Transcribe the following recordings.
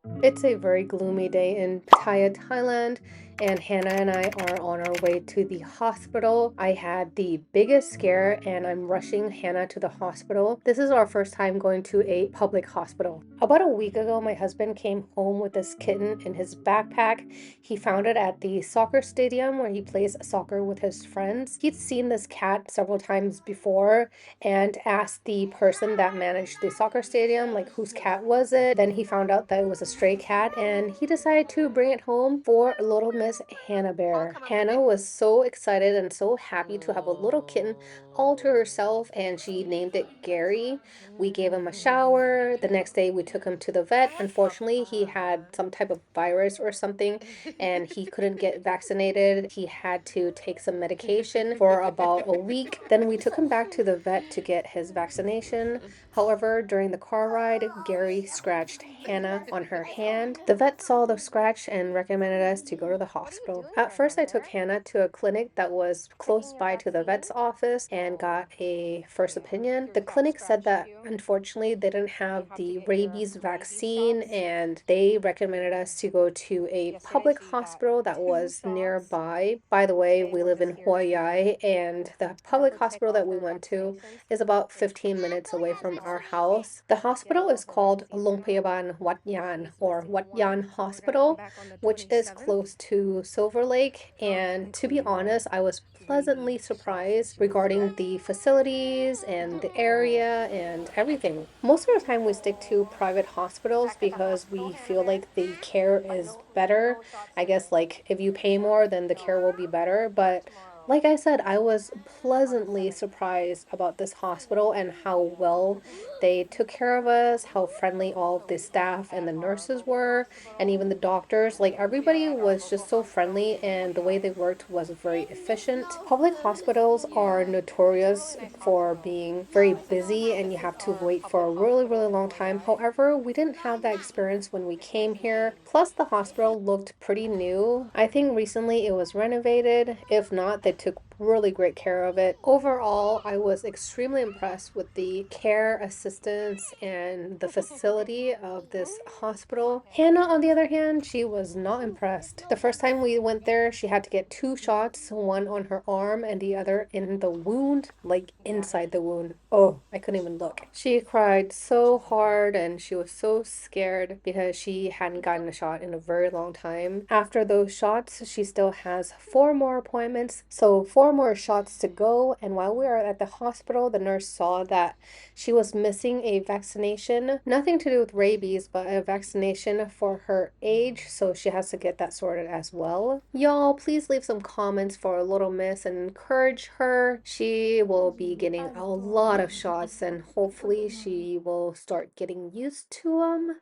It's a very gloomy day in Pattaya, Thailand, and Hannah and I are on our way to the hospital. I had the biggest scare and I'm rushing Hannah to the hospital. This is our first time going to a public hospital. About a week ago, my husband came home with this kitten in his backpack. He found it at the soccer stadium where he plays soccer with his friends. He'd seen this cat several times before and asked the person that managed the soccer stadium, like, whose cat was it? Then he found out that it was a stray cat and he decided to bring it home for little Miss Hannah Bear. Hannah was so excited and so happy to have a little kitten all to herself, and she named it Gary. We gave him a shower. The next day we took him to the vet. Unfortunately, he had some type of virus or something and he couldn't get vaccinated. He had to take some medication for about a week. Then we took him back to the vet to get his vaccination. However, during the car ride, Gary scratched Hannah on her hand. The vet saw the scratch and recommended us to go to the hospital. At first, I took Hannah to a clinic that was close by to the vet's office and got a first opinion. The clinic said that unfortunately they didn't have the rabies vaccine and they recommended us to go to a public hospital that was nearby. By the way, we live in Hawaii and the public hospital that we went to is about 15 minutes away from our house. The hospital is called Longpayaban Wat Yan or Wat Yan Hospital, which is close to Silver Lake. And to be honest, I was pleasantly surprised regarding the facilities and the area and everything. Most of the time we stick to private hospitals because we feel like the care is better. I guess like if you pay more, then the care will be better. But like I said, I was pleasantly surprised about this hospital and how well they took care of us, how friendly all of the staff and the nurses were, and even the doctors. Like everybody was just so friendly, and the way they worked was very efficient. Public hospitals are notorious for being very busy and you have to wait for a really, really long time. However, we didn't have that experience when we came here. Plus, the hospital looked pretty new. I think recently it was renovated. If not, they took really great care of it. Overall, I was extremely impressed with the care, assistance, and the facility of this hospital. Hannah, on the other hand, she was not impressed. The first time we went there, she had to get two shots, one on her arm and the other in the wound, like inside the wound. Oh, I couldn't even look. She cried so hard and she was so scared because she hadn't gotten a shot in a very long time. After those shots, she still has 4 more appointments, so 4 more shots to go. And while we were at the hospital, the nurse saw that she was missing a vaccination, nothing to do with rabies, but a vaccination for her age, so she has to get that sorted as well. Y'all, please leave some comments for Little Miss and encourage her. She will be getting a lot of shots and hopefully she will start getting used to them.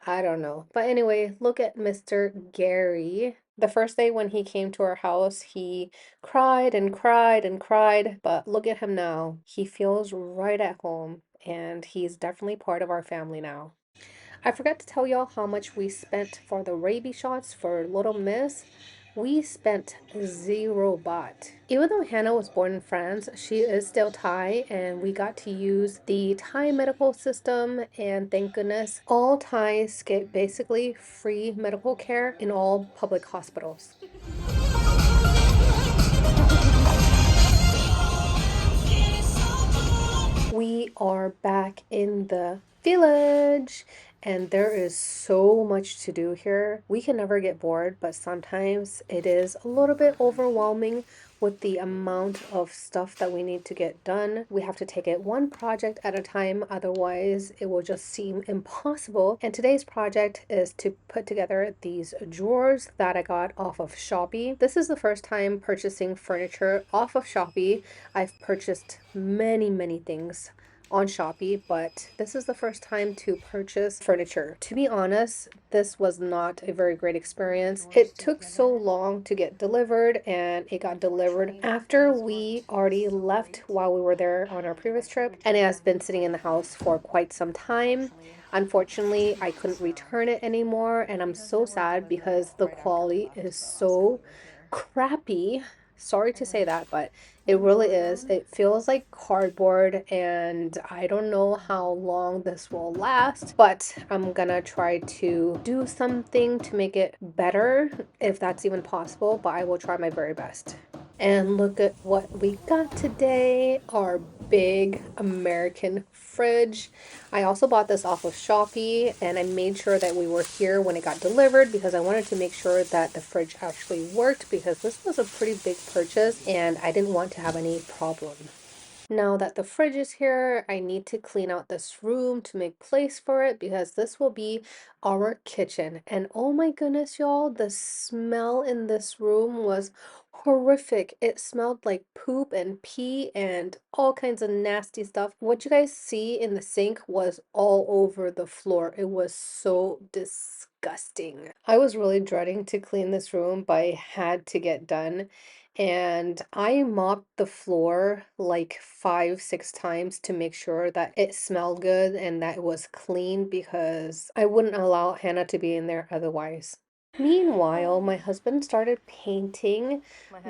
I don't know. But anyway, look at Mr. Gary. The first day when he came to our house, he cried and cried and cried, but look at him now. He feels right at home and he's definitely part of our family now. I forgot to tell y'all how much we spent for the rabies shots for Little Miss. We spent 0 baht. Even though Hannah was born in France, she is still Thai, and we got to use the Thai medical system. And thank goodness, all Thais get basically free medical care in all public hospitals. We are back in the village and there is so much to do here. We can never get bored, but sometimes it is a little bit overwhelming with the amount of stuff that we need to get done. We have to take it one project at a time, otherwise it will just seem impossible. And today's project is to put together these drawers that I got off of Shopee. This is the first time purchasing furniture off of Shopee. I've purchased many things on Shopee, but this is the first time to purchase furniture. To be honest, this was not a very great experience. It took so long to get delivered and it got delivered after we already left while we were there on our previous trip, and it has been sitting in the house for quite some time. Unfortunately, I couldn't return it anymore and I'm so sad because the quality is so crappy. Sorry to say that, but it really is. It feels like cardboard, and I don't know how long this will last, but I'm gonna try to do something to make it better if that's even possible, but I will try my very best. And look at what we got today, our big American fridge. I also bought this off of Shopee, and I made sure that we were here when it got delivered because I wanted to make sure that the fridge actually worked, because this was a pretty big purchase and I didn't want to have any problem. Now that the fridge is here, I need to clean out this room to make place for it because this will be our kitchen. And oh my goodness, y'all, the smell in this room was horrific. It smelled like poop and pee and all kinds of nasty stuff. What you guys see in the sink was all over the floor. It was so disgusting. I was really dreading to clean this room, but I had to get done. And I mopped the floor like 5, 6 times to make sure that it smelled good and that it was clean because I wouldn't allow Hannah to be in there otherwise. Meanwhile, my husband started painting.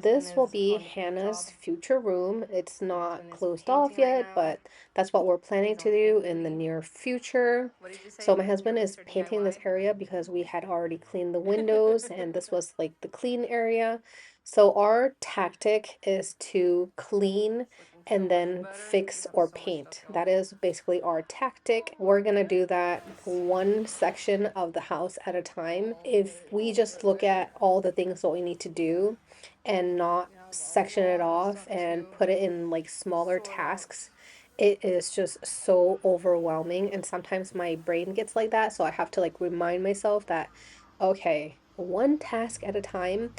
This will be Hannah's future room. It's not closed off yet, but that's what we're planning to do in the near future. So my husband is painting this area because we had already cleaned the windows and this was like the clean area. So our tactic is to clean and then fix or paint. That is basically our tactic. We're gonna do that one section of the house at a time. If we just look at all the things that we need to do and not section it off and put it in like smaller tasks, it is just so overwhelming. And sometimes my brain gets like that. So I have to like remind myself that, okay, one task at a time.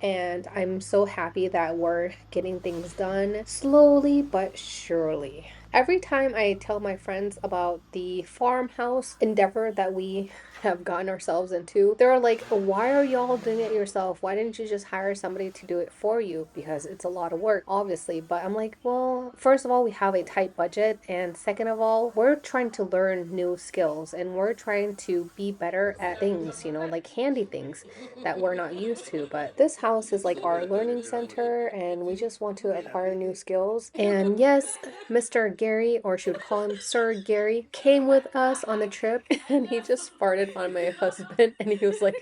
And I'm so happy that we're getting things done slowly but surely. Every time I tell my friends about the farmhouse endeavor that we have gotten ourselves into, they're like, why are y'all doing it yourself? Why didn't you just hire somebody to do it for you? Because it's a lot of work, obviously. But I'm like, well, first of all, we have a tight budget. And second of all, we're trying to learn new skills and we're trying to be better at things, like handy things that we're not used to. But this house is like our learning center and we just want to acquire new skills. And yes, Mr. Gary, or should we call him Sir Gary, came with us on the trip and he just farted on my husband and he was like,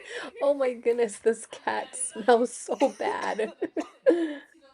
oh my goodness, this cat smells so bad.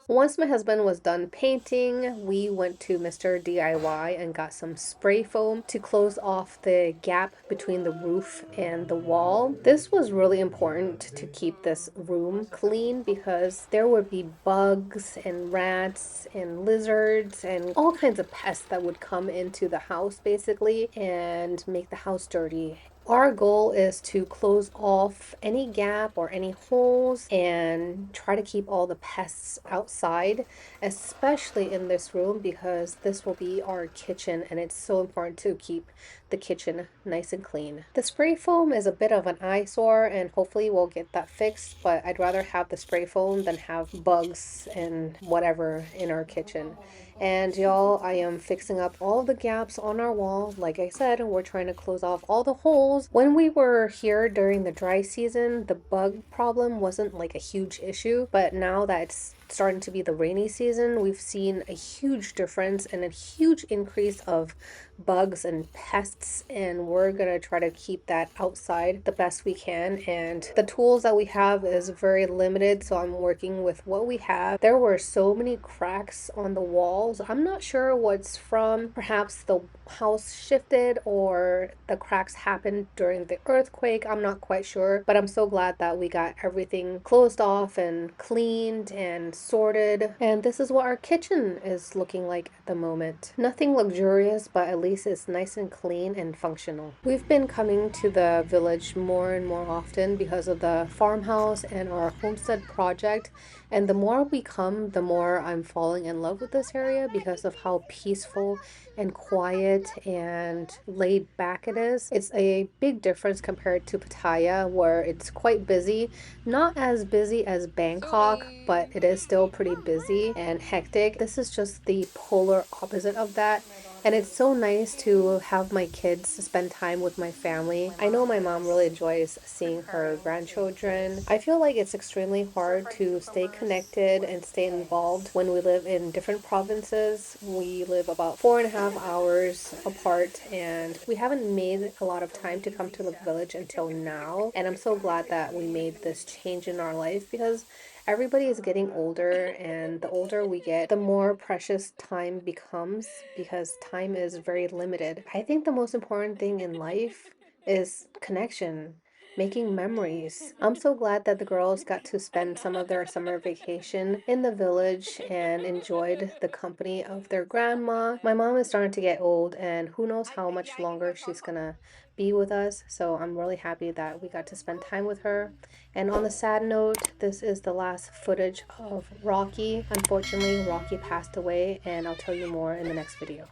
Once my husband was done painting, we went to Mr. DIY and got some spray foam to close off the gap between the roof and the wall. This was really important to keep this room clean because there would be bugs and rats and lizards and all kinds of pests that would come into the house basically and make the house dirty. Our goal is to close off any gap or any holes and try to keep all the pests outside, especially in this room because this will be our kitchen and it's so important to keep the kitchen nice and clean. The spray foam is a bit of an eyesore and hopefully we'll get that fixed, but I'd rather have the spray foam than have bugs and whatever in our kitchen. And y'all, I am fixing up all the gaps on our wall. Like I said, we're trying to close off all the holes. When we were here during the dry season, the bug problem wasn't like a huge issue, but now that it's starting to be the rainy season, we've seen a huge difference and a huge increase of bugs and pests, and we're gonna try to keep that outside the best we can. And the tools that we have is very limited, so I'm working with what we have. There were so many cracks on the walls. I'm not sure what's from. Perhaps the house shifted or the cracks happened during the earthquake. I'm not quite sure, but I'm so glad that we got everything closed off and cleaned and sorted. And this is what our kitchen is looking like at the moment. Nothing luxurious, but at least it's nice and clean and functional. We've been coming to the village more and more often because of the farmhouse and our homestead project. And the more we come, the more I'm falling in love with this area because of how peaceful and quiet and laid back it is. It's a big difference compared to Pattaya, where it's quite busy. Not as busy as Bangkok, but it is still pretty busy and hectic. This is just the polar opposite of that. And it's so nice to have my kids spend time with my family. I know my mom really enjoys seeing her grandchildren. I feel like it's extremely hard to stay connected and stay involved when we live in different provinces. We live about 4.5 hours apart, and we haven't made a lot of time to come to the village until now. And I'm so glad that we made this change in our life, because everybody is getting older, and the older we get, the more precious time becomes, because time is very limited. I think the most important thing in life is connection, making memories. I'm so glad that the girls got to spend some of their summer vacation in the village and enjoyed the company of their grandma. My mom is starting to get old, and who knows how much longer she's gonna be with us. So I'm really happy that we got to spend time with her. And on the sad note, this is the last footage of Rocky. Unfortunately, Rocky passed away, and I'll tell you more in the next video.